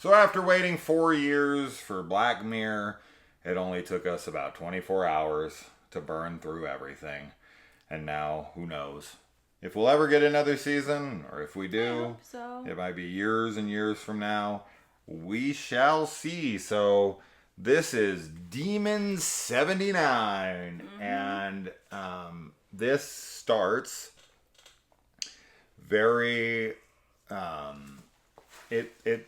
So after waiting 4 years for Black Mirror, it only took us about 24 hours to burn through everything. And now, who knows if we'll ever get another season, or if we do, I hope so. it might be years and years from now. We shall see. So this is Demon 79, and this starts very. It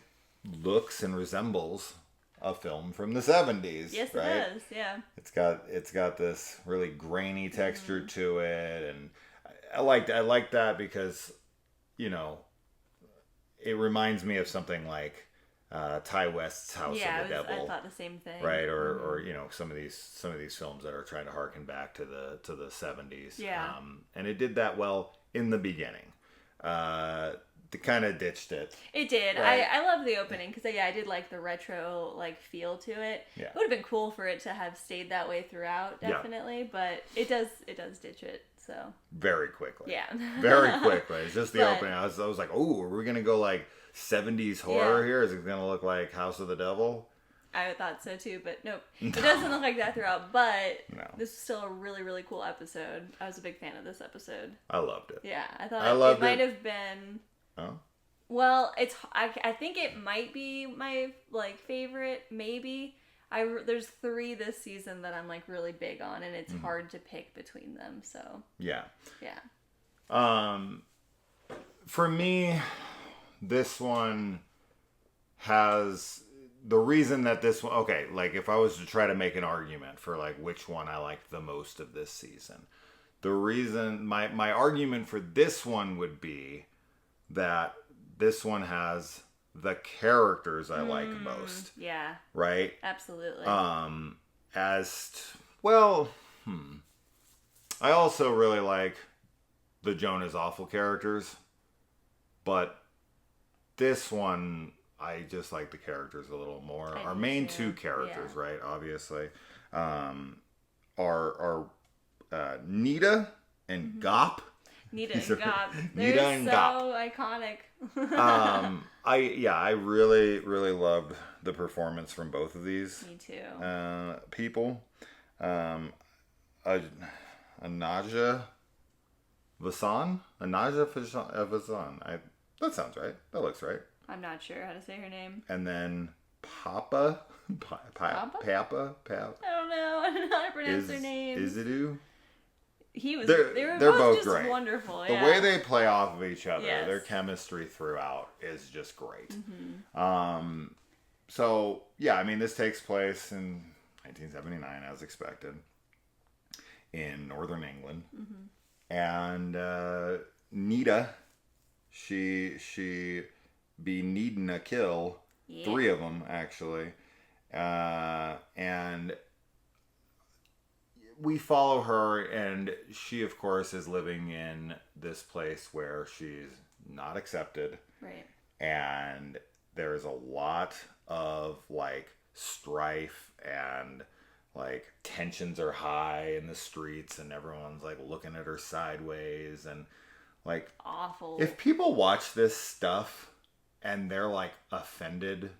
looks and resembles a film from the 70s. Yes, right? it does. Yeah. It's got this really grainy texture to it, and I like that because, you know, it reminds me of something like Ty West's House of the Devil. I thought the same thing. Right, or you know, some of these films that are trying to harken back to the 70s. Yeah. And it did that well in the beginning. They kind of ditched it. It did. Right. I love the opening because I did like the retro feel to it. Yeah. It would have been cool for it to have stayed that way throughout, definitely. Yeah. But it does ditch it. So very quickly. Yeah. Very quickly. It's just the but, opening. I was like, oh, are we gonna go like 70s horror here? Is it gonna look like House of the Devil? I thought so too, but nope. It doesn't look like that throughout, but this is still a really, really cool episode. I was a big fan of this episode. I loved it. Yeah, I thought it might have been... Oh? Well, I think it might be my, favorite, maybe. There's 3 this season that I'm, really big on, and it's hard to pick between them, so... Yeah. Yeah. For me, this one has... The reason that this one... Okay, if I was to try to make an argument for, which one I liked the most of this season, the reason... My argument for this one would be that this one has the characters I like most. Yeah. Right? Absolutely. I also really like the Jonah's Awful characters, but this one, I just like the characters a little more. Our main 2 characters, right, obviously, are Nita and Gop. Nita and Gop. Nita and so iconic. I really, really loved the performance from both of these. Me too. People. Anaja Vasan? That sounds right. That looks right. I'm not sure how to say her name. And then Papa? Papa? I don't know. I don't know how to pronounce their name. Isidue? They're both just great. Wonderful. The way they play off of each other, yes. Their chemistry throughout is just great. Mm-hmm. So yeah, I mean, this takes place in 1979, as expected, in northern England, and Nita, she be needing a kill, 3 of them actually, and we follow her, and she, of course, is living in this place where she's not accepted. Right. And there's a lot of, strife and, tensions are high in the streets, and everyone's, looking at her sideways, and, awful. If people watch this stuff and they're, offended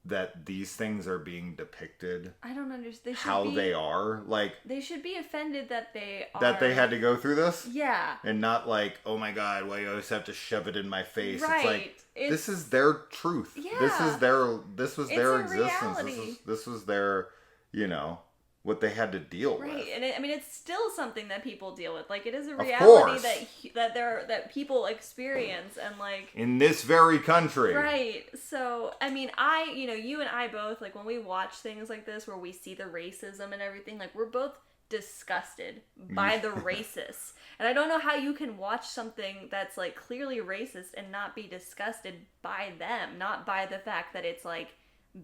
that these things are being depicted. I don't understand. They are. They should be offended that they are. That they had to go through this? Yeah. And not oh my God, why you always have to shove it in my face. Right. This is their truth. Yeah. This was their existence. Reality. This was their, what they had to deal with. Right, and it's still something that people deal with. It is a reality that people experience, and in this very country. Right. So, I mean, you and I both, when we watch things like this, where we see the racism and everything, we're both disgusted by the racists. And I don't know how you can watch something that's, clearly racist and not be disgusted by them, not by the fact that it's,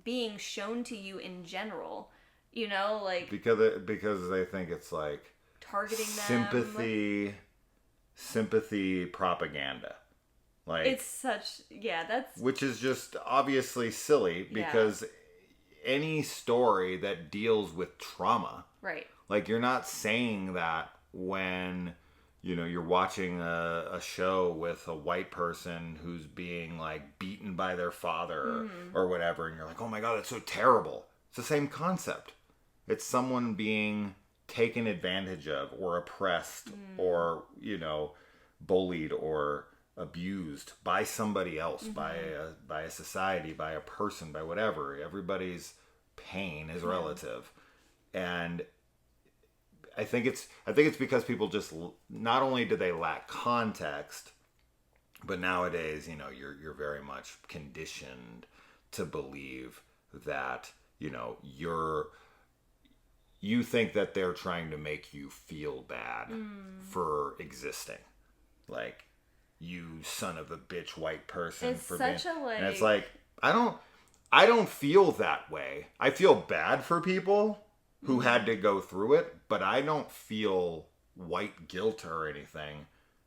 being shown to you in general. Because they think it's targeting them. Sympathy propaganda. It's such, that's... Which is just obviously silly, because any story that deals with trauma. Right. You're not saying that when you're watching a show with a white person who's being like beaten by their father or whatever, and you're like, oh my God, that's so terrible. It's the same concept. It's someone being taken advantage of or oppressed or, bullied or abused by somebody else, by a society, by a person, by whatever. Everybody's pain is relative. And I think it's because people just, not only do they lack context, but nowadays, you're very much conditioned to believe that, you think that they're trying to make you feel bad for existing. Like, you son of a bitch white person. It's such a like... And it's like, I don't feel that way. I feel bad for people who had to go through it, but I don't feel white guilt or anything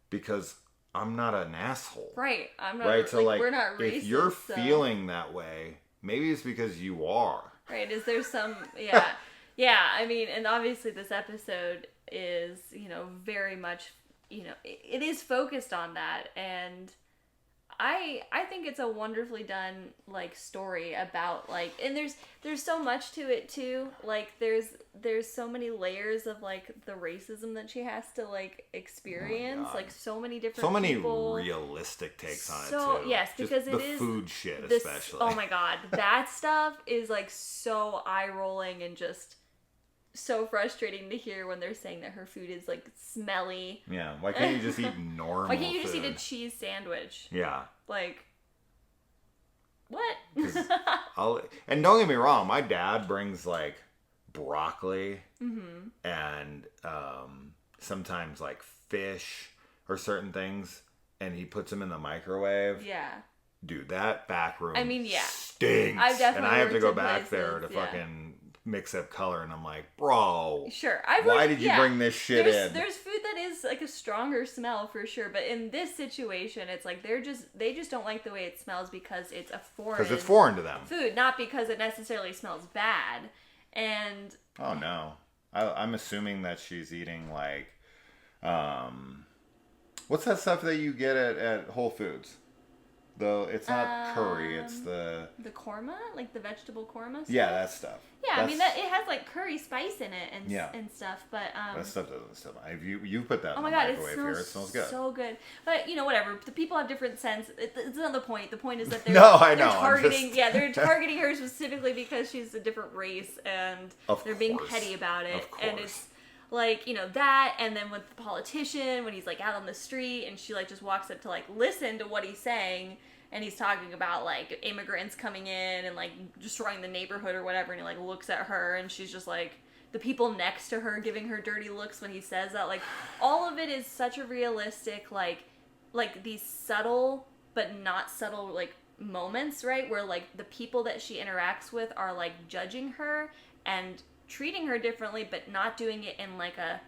because I'm not an asshole. Right. I'm not. Right. So like, we're not racist, if you're feeling that way, maybe it's because you are. Right. Is there some? Yeah. Yeah. I mean, and obviously this episode is, very much, it is focused on that, and I think it's a wonderfully done like story about like, and there's so much to it too. Like there's so many layers of like the racism that she has to like experience. Like so many different people. Realistic takes on it too. Yes, because just it is the food shit this, especially. Oh my God, that stuff is like so eye rolling and just so frustrating to hear when they're saying that her food is like smelly. Yeah, why can't you just eat normal Why can't you just food? eat a cheese sandwich? Yeah. Like, what? And don't get me wrong, my dad brings like broccoli and sometimes like fish or certain things, and he puts them in the microwave. Yeah. Dude, that back room stinks. I've definitely and I have to go worked in back there to fucking mix up color, and I'm like, bro, sure. Why did you bring this shit in? There's food that is like a stronger smell for sure, but in this situation, it's like they just don't like the way it smells because it's a foreign. Because it's foreign to them. Food, not because it necessarily smells bad. And oh no, I'm assuming that she's eating like, what's that stuff that you get at Whole Foods? Though it's not curry, it's the korma, like the vegetable korma stuff? Yeah, that stuff. Yeah, I mean that it has like curry spice in it and stuff, but that stuff doesn't smell. You put that in the God, microwave here, it smells good. So good. But whatever. The people have different scents. It's not the point. The point is that they're they're targeting they're targeting her specifically because she's a different race and they're being petty about it. And it's like, that, and then with the politician when he's like out on the street and she like just walks up to like listen to what he's saying, and he's talking about like immigrants coming in and like destroying the neighborhood or whatever, and he like looks at her and she's just like, the people next to her giving her dirty looks when he says that, like all of it is such a realistic like these subtle but not subtle like moments, right, where like the people that she interacts with are like judging her and treating her differently, but not doing it in like a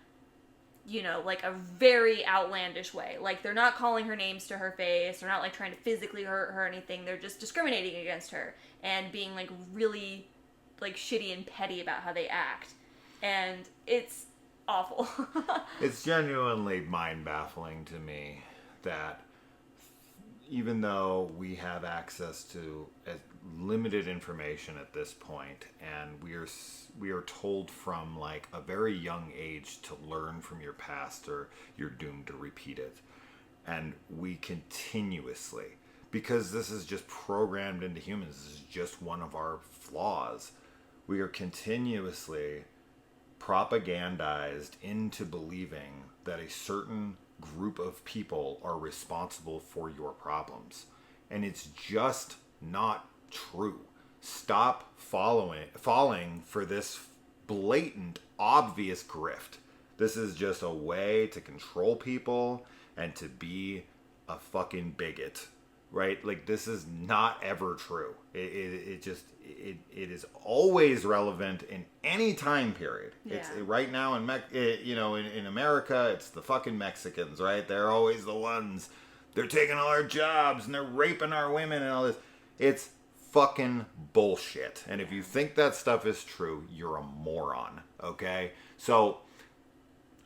like a very outlandish way. Like they're not calling her names to her face, they're not like trying to physically hurt her or anything, they're just discriminating against her and being like really like shitty and petty about how they act, and it's awful. It's genuinely mind-baffling to me that even though we have access to limited information at this point, and we are told from like a very young age to learn from your past or you're doomed to repeat it, and we continuously, because this is just programmed into humans, this is just one of our flaws, we are continuously propagandized into believing that a certain group of people are responsible for your problems, and it's just not true. Stop falling for this blatant, obvious grift. This is just a way to control people and to be a fucking bigot, right? Like, this is not ever true. It is always relevant in any time period. Yeah. It's right now in America, it's the fucking Mexicans, right? They're always the ones. They're taking all our jobs and they're raping our women and all this. It's fucking bullshit. And if you think that stuff is true, you're a moron, okay? So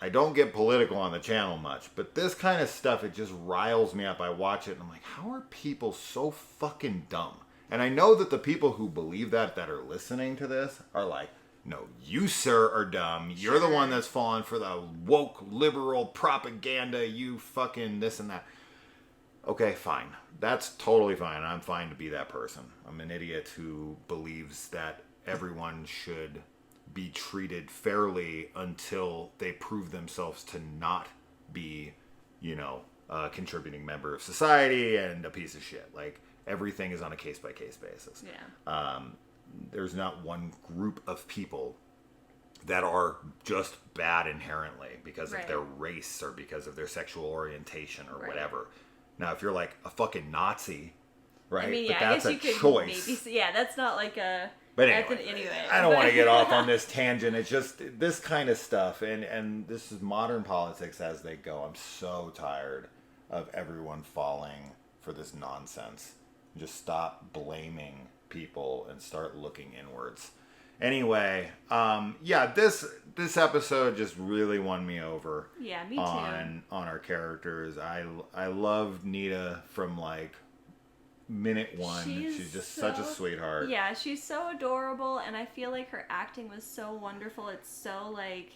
I don't get political on the channel much, but this kind of stuff, it just riles me up. I watch it and I'm like, how are people so fucking dumb? And I know that the people who believe that are listening to this are like, no, you, sir, are dumb. You're the one that's falling for the woke liberal propaganda, you fucking this and that. Okay, fine. That's totally fine. I'm fine to be that person. I'm an idiot who believes that everyone should be treated fairly until they prove themselves to not be, a contributing member of society and a piece of shit. Like, everything is on a case-by-case basis. Yeah. There's not one group of people that are just bad inherently because of their race or because of their sexual orientation or whatever. Now, if you're like a fucking Nazi, right? I mean, but I that's guess you a could choice. maybe. Yeah, that's not like a. But anyway, I don't want to get off on this tangent. It's just this kind of stuff, and this is modern politics as they go. I'm so tired of everyone falling for this nonsense. Just stop blaming people and start looking inwards. Anyway, this episode just really won me over. Yeah, me too. On our characters. I love Nita from like minute one. She's just such a sweetheart. Yeah, she's so adorable, and I feel like her acting was so wonderful. It's so like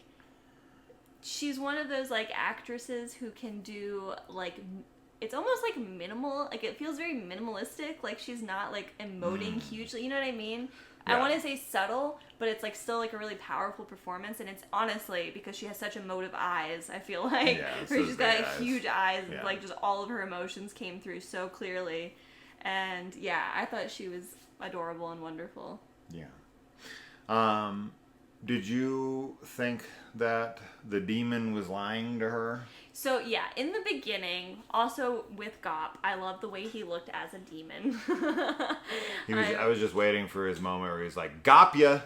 she's one of those like actresses who can do like it's almost like minimal, like it feels very minimalistic, like she's not like emoting hugely, you know what I mean? Yeah. I want to say subtle, but it's like still like a really powerful performance, and it's honestly because she has such emotive eyes, I feel like she's got like, huge eyes and like just all of her emotions came through so clearly. And yeah, I thought she was adorable and wonderful. Yeah. Did you think that the demon was lying to her? So yeah, in the beginning, also with Gop, I love the way he looked as a demon. I was just waiting for his moment where he's like, "Gop ya."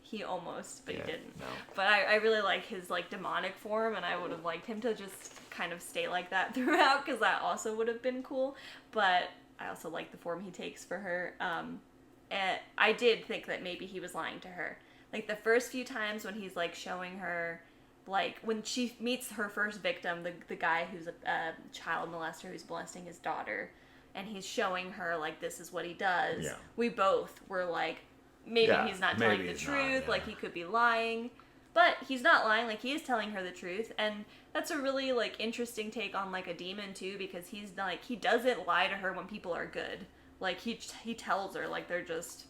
He almost, but he didn't. No. But I really like his like demonic form, and I would have liked him to just kind of stay like that throughout, because that also would have been cool. But I also like the form he takes for her. And I did think that maybe he was lying to her. Like the first few times when he's like showing her, like when she meets her first victim, the guy who's a child molester who's molesting his daughter, and he's showing her like this is what he does. Yeah. We both were like, maybe he's not telling the truth, like he could be lying. But he's not lying, like he is telling her the truth, and that's a really like interesting take on like a demon too, because he's like he doesn't lie to her when people are good. Like he tells her like they're just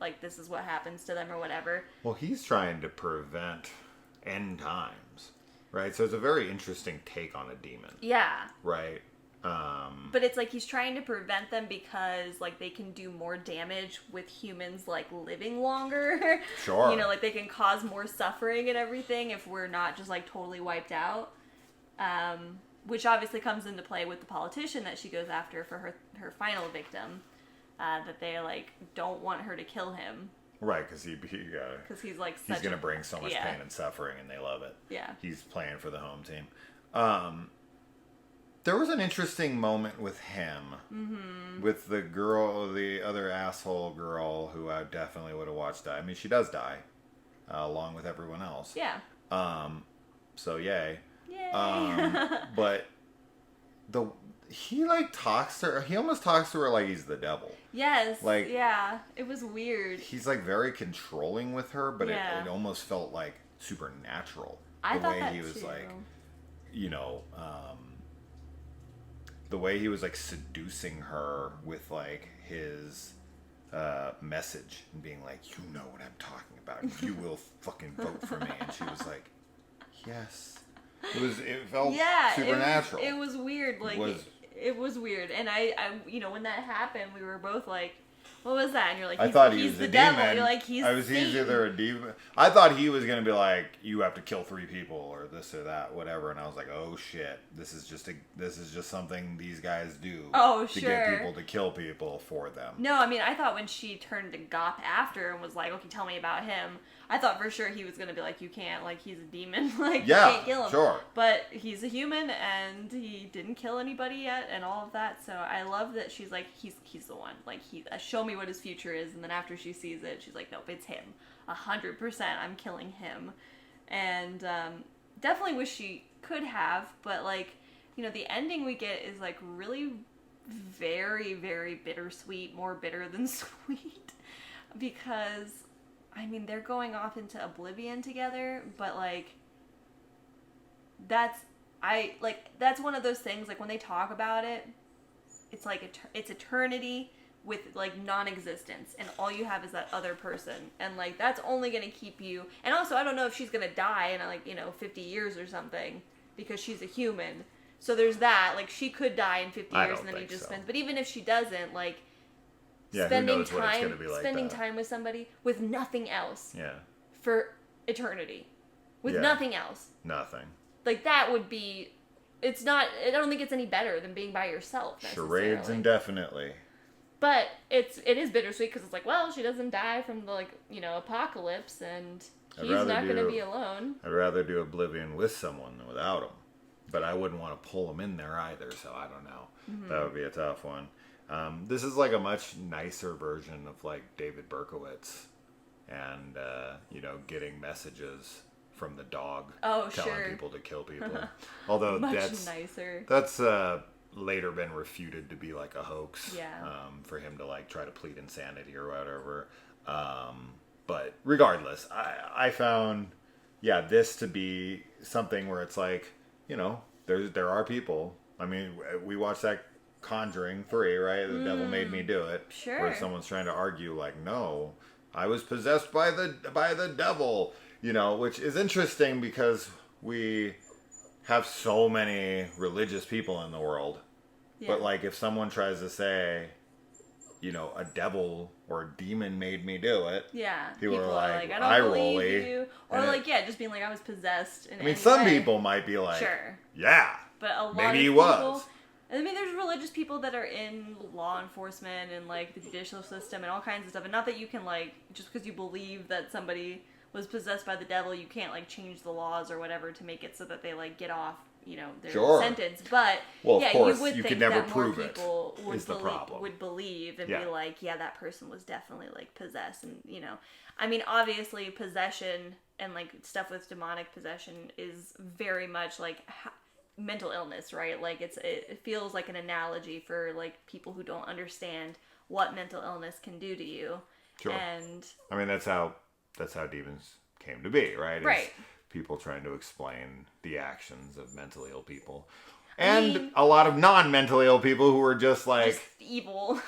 like this is what happens to them or whatever. Well, he's trying to prevent end times, right? So it's a very interesting take on a demon. Yeah. Right. But it's like he's trying to prevent them because like they can do more damage with humans like living longer. Sure. You know, like they can cause more suffering and everything if we're not just like totally wiped out. Which obviously comes into play with the politician that she goes after for her final victim. That they like don't want her to kill him. Right, because he's like he's gonna bring so much pain and suffering, and they love it. Yeah. He's playing for the home team. There was an interesting moment with him, with the girl, the other asshole girl, who I definitely would have watched die. I mean, she does die, along with everyone else. Yeah. So yay. Yay. But he like talks to her. He almost talks to her like he's the devil. Yes. Like, yeah. It was weird. He's like very controlling with her, but it almost felt like supernatural. I thought that he was too. Like, the way he was like seducing her with like his message and being like, you know what I'm talking about. You will fucking vote for me. And she was like, yes. It felt supernatural. It was weird. Like it was weird. And I when that happened, we were both like, what was that? And you're like, I thought he was the a devil. demon. You're like, he's either a demon. I thought he was gonna be like, you have to kill 3 people or this or that, whatever. And I was like, oh shit, this is just something these guys do. Oh, to get people to kill people for them. No, I mean, I thought when she turned to Gop after and was like, okay, tell me about him. I thought for sure he was gonna be like, you can't, like he's a demon, like you can't kill him. Sure. But he's a human and he didn't kill anybody yet and all of that. So I love that she's like, he's the one. Like show me what his future is. And then after she sees it, she's like, nope, it's him. 100%. I'm killing him. And definitely wish she could have, but like, you know, the ending we get is like really very, very bittersweet, more bitter than sweet, because I mean, they're going off into oblivion together, but like that's that's one of those things, like when they talk about it, it's like it's eternity with like non-existence, and all you have is that other person, and like that's only gonna keep you. And also, I don't know if she's gonna die in like, you know, 50 years or something, because she's a human. So there's that. Like, she could die in 50 years, and then he just spends. But even if she doesn't, like, spending time with somebody with nothing else. Yeah. For eternity, with nothing else. Nothing. Like, that would be. It's not. I don't think it's any better than being by yourself. Charades indefinitely. But it is bittersweet, because it's like, well, she doesn't die from the, like, you know, apocalypse, and he's not going to be alone. I'd rather do Oblivion with someone than without him. But I wouldn't want to pull him in there either, so I don't know. Mm-hmm. That would be a tough one. This is like a much nicer version of like David Berkowitz, and you know, getting messages from the dog telling people to kill people. Although much nicer. That's later been refuted to be like a hoax. Yeah. For him to like try to plead insanity or whatever. But regardless, I found this to be something where it's like, you know, there are people. I mean, we watched that Conjuring 3, right? The devil made me do it. Sure. Where someone's trying to argue like, no, I was possessed by the devil. You know, which is interesting because we have so many religious people in the world. Yeah. But like, if someone tries to say, you know, a devil or a demon made me do it. Yeah. People are like, I don't believe you. Or like, just being like, I was possessed. I mean, some people might be like, sure. Yeah. But a lot maybe of he people, was. I mean, there's religious people that are in law enforcement and like the judicial system and all kinds of stuff. And not that you can like, just because you believe that somebody was possessed by the devil, you can't like change the laws or whatever to make it so that they like get off, you know, their sentence. But of course, you would think could never that prove more people would believe and be like, that person was definitely like possessed. And you know, I mean, obviously possession and like stuff with demonic possession is very much like mental illness, right? Like it feels like an analogy for like people who don't understand what mental illness can do to you. Sure. And I mean, that's how demons came to be, right? Right. It's people trying to explain the actions of mentally ill people. And a lot of non-mentally ill people who were just like... Just evil.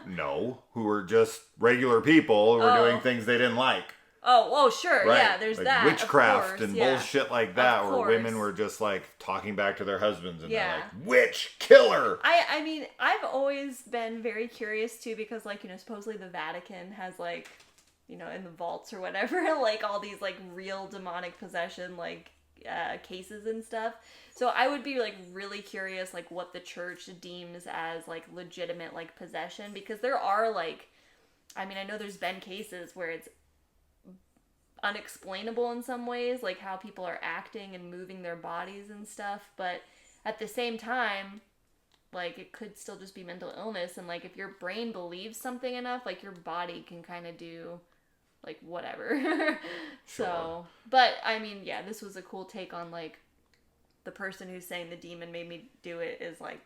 No, who were just regular people who were doing things they didn't like. Oh, sure. Right? Yeah, there's like that. Witchcraft and bullshit like that, where course. women were just like talking back to their husbands and they're like, witch, killer! I mean, I've always been very curious too, because like, you know, supposedly the Vatican has like, you know, in the vaults or whatever, like all these like real demonic possession like cases and stuff. So I would be like really curious like what the church deems as like legitimate like possession, because there are like, I mean, I know there's been cases where it's unexplainable in some ways, like how people are acting and moving their bodies and stuff, but at the same time, like it could still just be mental illness, and like if your brain believes something enough, like your body can kind of do like whatever. Sure. So, but I mean, this was a cool take on like the person who's saying the demon made me do it is like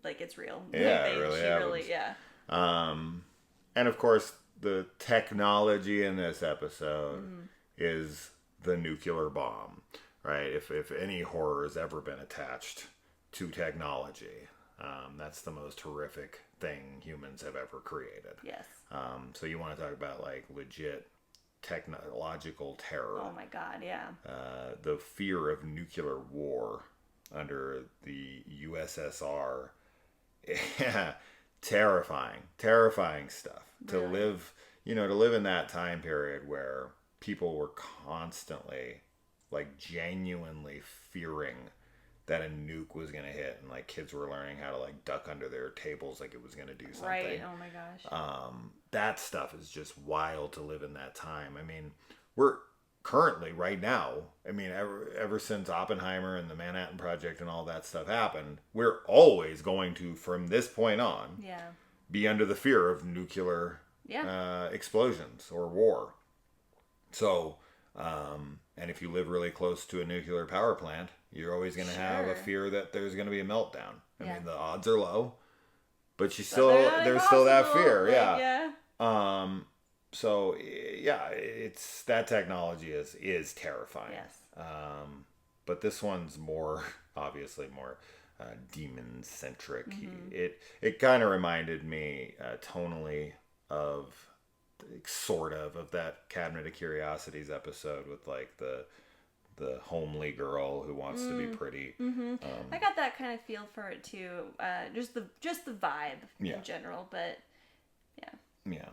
it's real. Yeah, it really happens. And of course, the technology in this episode is the nuclear bomb, right? If any horror has ever been attached to technology, that's the most horrific thing humans have ever created. Yes. So you want to talk about like legit technological terror. Oh my God, yeah. The fear of nuclear war under the USSR. Yeah. Terrifying stuff. Really? To live in that time period where people were constantly like genuinely fearing that a nuke was going to hit, and like kids were learning how to like duck under their tables like it was going to do something. Right. Oh my gosh. That stuff is just wild to live in that time. I mean, we're currently right now, I mean, ever since Oppenheimer and the Manhattan Project and all that stuff happened, we're always going to, from this point on, be under the fear of nuclear explosions or war. So And if you live really close to a nuclear power plant, you're always going to have a fear that there's going to be a meltdown. I mean, the odds are low, but there's still that fear. Like, yeah. So yeah, it's that technology is terrifying. Yes. But this one's more obviously more demon centric. It kind of reminded me tonally of sort of that Cabinet of Curiosities episode with like the homely girl who wants to be pretty. I got that kind of feel for it too. Just the vibe in general, but yeah.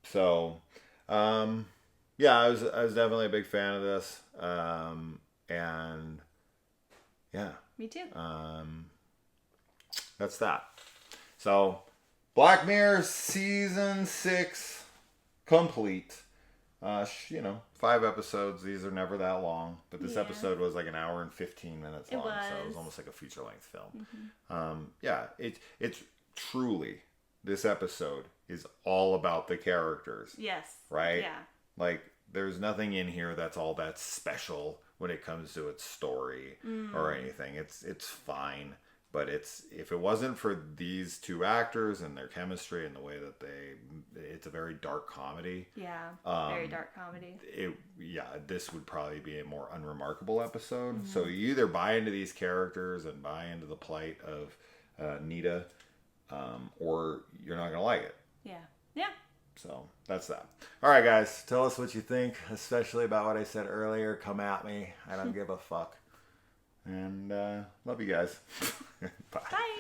So, yeah, I was definitely a big fan of this, and yeah, me too. That's that. So, Black Mirror season 6 complete. 5 episodes. These are never that long, but this episode was like an hour and 15 minutes long, so it was almost like a feature length film. It's truly, this episode is all about the characters. Yes. Right? Yeah. Like, there's nothing in here that's all that special when it comes to its story or anything. It's fine. But if it wasn't for these two actors and their chemistry and the way that it's a very dark comedy. Yeah, very dark comedy. This would probably be a more unremarkable episode. So you either buy into these characters and buy into the plight of Nita, or you're not gonna like it. Yeah. Yeah. So that's that. All right, guys, tell us what you think, especially about what I said earlier. Come at me. I don't give a fuck. And love you guys. Bye. Bye.